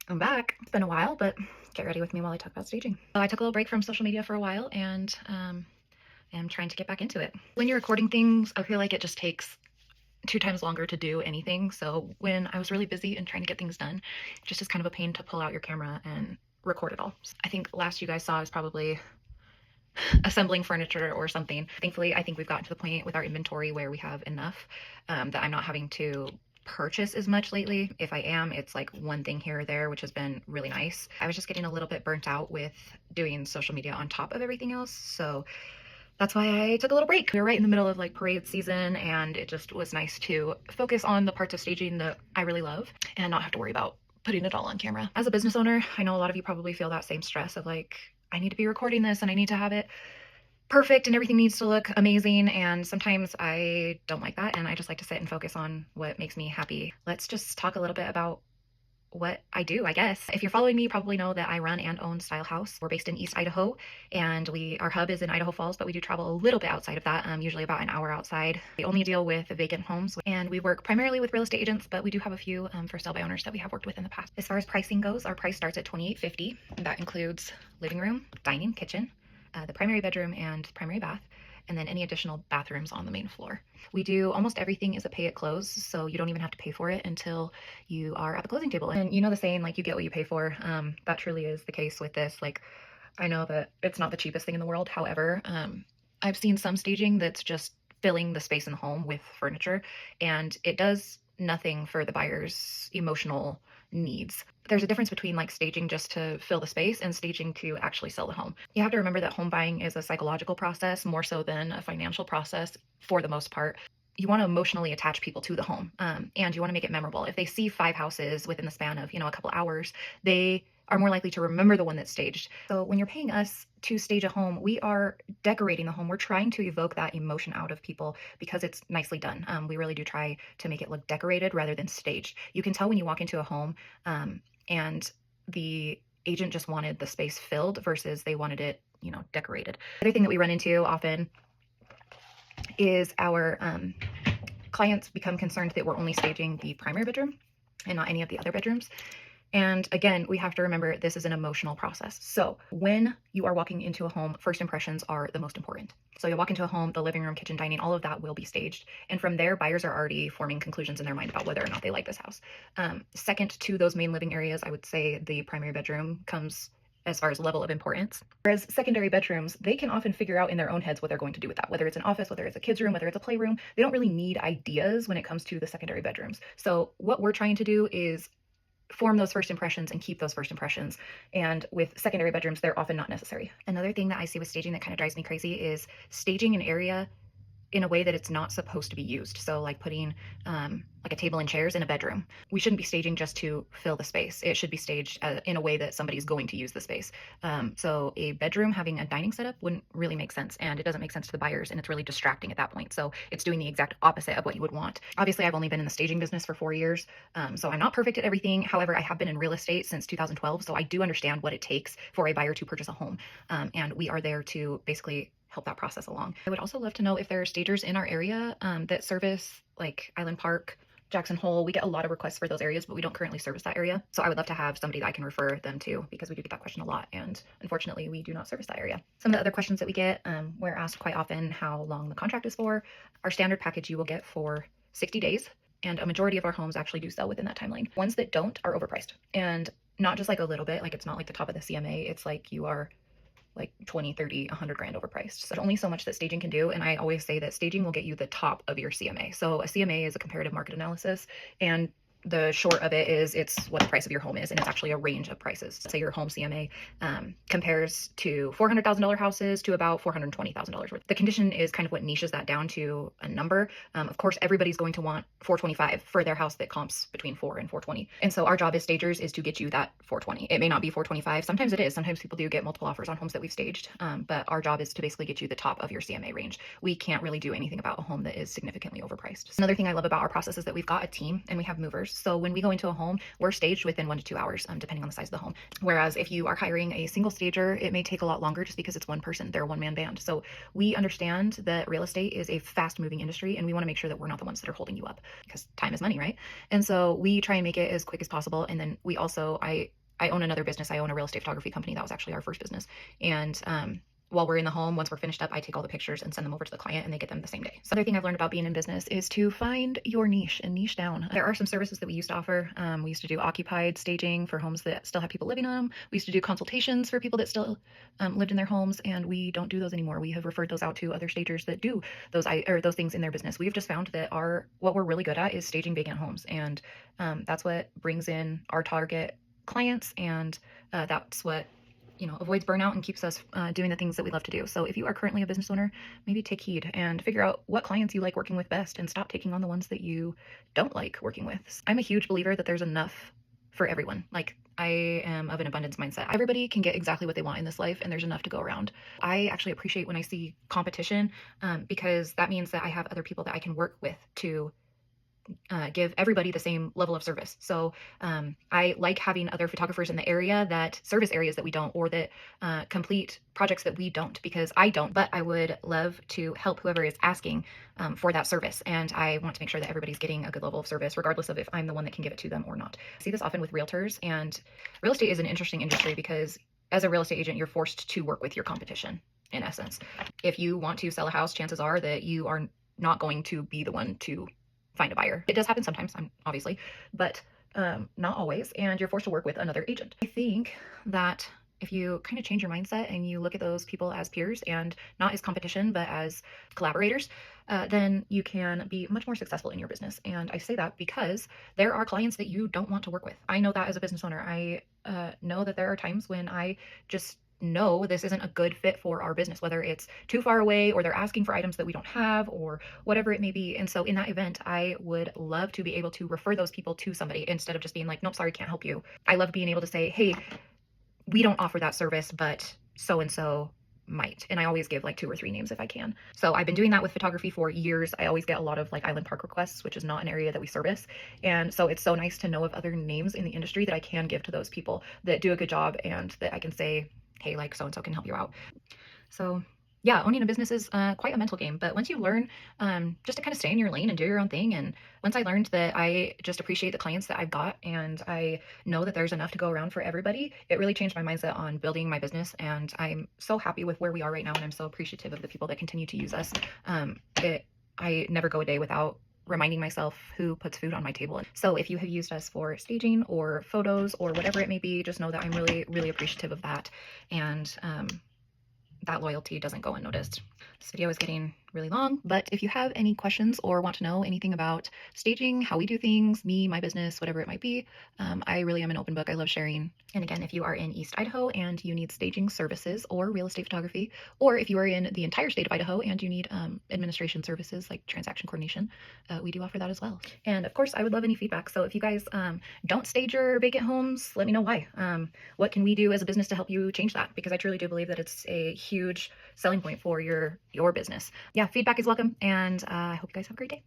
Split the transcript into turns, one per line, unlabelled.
I'm back. It's been a while, but get ready with me while I talk about staging. I took a little break from social media for a while and am trying to get back into it. When you're recording things, I feel like it just takes 2 times longer to do anything. So when I was really busy and trying to get things done, it just is kind of a pain to pull out your camera and record it all. I think last you guys saw is probably assembling furniture or something. Thankfully, I think we've gotten to the point with our inventory where we have enough that I'm not having to purchase as much lately. If I am, it's like one thing here or there, which has been really nice. I was just getting a little bit burnt out with doing social media on top of everything else. So that's why I took a little break. We were right in the middle of like parade season, and it just was nice to focus on the parts of staging that I really love and not have to worry about putting it all on camera. As a business owner, I know a lot of you probably feel that same stress of like, I need to be recording this and I need to have it perfect and everything needs to look amazing. And sometimes I don't like that. And I just like to sit and focus on what makes me happy. Let's just talk a little bit about what I do, I guess. If you're following me, you probably know that I run and own Style House. We're based in East Idaho, and our hub is in Idaho Falls, but we do travel a little bit outside of that, usually about an hour outside. We only deal with vacant homes, and we work primarily with real estate agents, but we do have a few for sale by owners that we have worked with in the past. As far as pricing goes, our price starts at $28.50. That includes living room, dining, kitchen, the primary bedroom, and primary bath, and then any additional bathrooms on the main floor. We do almost everything is a pay at close, so you don't even have to pay for it until you are at the closing table. And you know the saying, like, you get what you pay for. That truly is the case with this. Like, I know that it's not the cheapest thing in the world. However, I've seen some staging that's just filling the space in the home with furniture, and it does nothing for the buyer's emotional needs. There's a difference between like staging just to fill the space and staging to actually sell the home. You have to remember that home buying is a psychological process more so than a financial process for the most part. You want to emotionally attach people to the home, and you want to make it memorable. If they see 5 houses within the span of, a couple hours, they are more likely to remember the one that's staged. So when you're paying us to stage a home, we are decorating the home. We're trying to evoke that emotion out of people because it's nicely done. We really do try to make it look decorated rather than staged. You can tell when you walk into a home and the agent just wanted the space filled versus they wanted it, decorated. The other thing that we run into often is our clients become concerned that we're only staging the primary bedroom and not any of the other bedrooms. And again, we have to remember this is an emotional process. So when you are walking into a home, first impressions are the most important. So you'll walk into a home, the living room, kitchen, dining, all of that will be staged. And from there, buyers are already forming conclusions in their mind about whether or not they like this house. Second to those main living areas, I would say the primary bedroom comes as far as level of importance. Whereas secondary bedrooms, they can often figure out in their own heads what they're going to do with that, whether it's an office, whether it's a kid's room, whether it's a playroom. They don't really need ideas when it comes to the secondary bedrooms. So what we're trying to do is form those first impressions and keep those first impressions. And with secondary bedrooms, they're often not necessary. Another thing that I see with staging that kind of drives me crazy is staging an area in a way that it's not supposed to be used. So like putting like a table and chairs in a bedroom. We shouldn't be staging just to fill the space. It should be staged in a way that somebody's going to use the space. So a bedroom having a dining setup wouldn't really make sense, and it doesn't make sense to the buyers, and it's really distracting at that point. So it's doing the exact opposite of what you would want. Obviously, I've only been in the staging business for 4 years, so I'm not perfect at everything. However, I have been in real estate since 2012, so I do understand what it takes for a buyer to purchase a home, and we are there to basically help that process along. I would also love to know if there are stagers in our area that service like Island Park, Jackson Hole. We get a lot of requests for those areas, but we don't currently service that area. So I would love to have somebody that I can refer them to, because we do get that question a lot, and unfortunately we do not service that area. Some of the other questions that we get, we're asked quite often how long the contract is for. Our standard package you will get for 60 days, and a majority of our homes actually do sell within that timeline. Ones that don't are overpriced, and not just like a little bit, like it's not like the top of the CMA, it's like you are like 20, 30, 100 grand overpriced. So there's only so much that staging can do. And I always say that staging will get you the top of your CMA. So a CMA is a comparative market analysis, and the short of it is it's what the price of your home is, and it's actually a range of prices. Say your home CMA compares to $400,000 houses to about $420,000 worth. The condition is kind of what niches that down to a number. Of course, everybody's going to want 425 for their house that comps between 4 and 420. And so our job as stagers is to get you that 420. It may not be 425. Sometimes it is. Sometimes people do get multiple offers on homes that we've staged. But our job is to basically get you the top of your CMA range. We can't really do anything about a home that is significantly overpriced. Another thing I love about our process is that we've got a team and we have movers. So when we go into a home, we're staged within 1 to 2 hours, depending on the size of the home. Whereas if you are hiring a single stager, it may take a lot longer just because it's one person, they're a one-man band. So we understand that real estate is a fast-moving industry, and we want to make sure that we're not the ones that are holding you up, because time is money, right? And so we try and make it as quick as possible. And then we also, I own another business. I own a real estate photography company. That was actually our first business. And while we're in the home, once we're finished up, I take all the pictures and send them over to the client, and they get them the same day. So the other thing I've learned about being in business is to find your niche and niche down. There are some services that we used to offer. We used to do occupied staging for homes that still have people living in them. We used to do consultations for people that still lived in their homes, and we don't do those anymore. We have referred those out to other stagers that do those things in their business. We've just found that what we're really good at is staging vacant homes, and that's what brings in our target clients, and that's what avoids burnout and keeps us doing the things that we love to do. So if you are currently a business owner, maybe take heed and figure out what clients you like working with best, and stop taking on the ones that you don't like working with. I'm a huge believer that there's enough for everyone. Like, I am of an abundance mindset. Everybody can get exactly what they want in this life, and there's enough to go around. I actually appreciate when I see competition, because that means that I have other people that I can work with to give everybody the same level of service. So I like having other photographers in the area that service areas that we don't, or that complete projects that we don't, because I don't, but I would love to help whoever is asking for that service. And I want to make sure that everybody's getting a good level of service, regardless of if I'm the one that can give it to them or not. I see this often with realtors, and real estate is an interesting industry because as a real estate agent, you're forced to work with your competition, in essence. If you want to sell a house, chances are that you are not going to be the one to find a buyer. It does happen sometimes, obviously, but not always, and you're forced to work with another agent. I think that if you kind of change your mindset and you look at those people as peers and not as competition, but as collaborators, then you can be much more successful in your business. And I say that because there are clients that you don't want to work with. I know that as a business owner. I know that there are times when I just know this isn't a good fit for our business, whether it's too far away, or they're asking for items that we don't have, or whatever it may be. And so in that event, I would love to be able to refer those people to somebody instead of just being like, nope, sorry, can't help you. I love being able to say, hey, we don't offer that service, but so and so might. And I always give like 2 or 3 names if I can. So I've been doing that with photography for years. I always get a lot of like Island Park requests, which is not an area that we service. And so it's so nice to know of other names in the industry that I can give to those people that do a good job, and that I can say, hey, like so and so can help you out. So yeah, owning a business is quite a mental game, but once you learn just to kind of stay in your lane and do your own thing, and once I learned that I just appreciate the clients that I've got, and I know that there's enough to go around for everybody, it really changed my mindset on building my business. And I'm so happy with where we are right now, and I'm so appreciative of the people that continue to use us. I never go a day without reminding myself who puts food on my table. So if you have used us for staging or photos or whatever it may be, just know that I'm really, really appreciative of that. And that loyalty doesn't go unnoticed. This video is getting really long, but if you have any questions or want to know anything about staging, how we do things, me, my business, whatever it might be, I really am an open book. I love sharing. And again, if you are in East Idaho and you need staging services or real estate photography, or if you are in the entire state of Idaho and you need administration services like transaction coordination, we do offer that as well. And of course, I would love any feedback. So if you guys don't stage your vacant homes, let me know why. What can we do as a business to help you change that? Because I truly do believe that it's a huge selling point for your business. Yeah, feedback is welcome, and I hope you guys have a great day.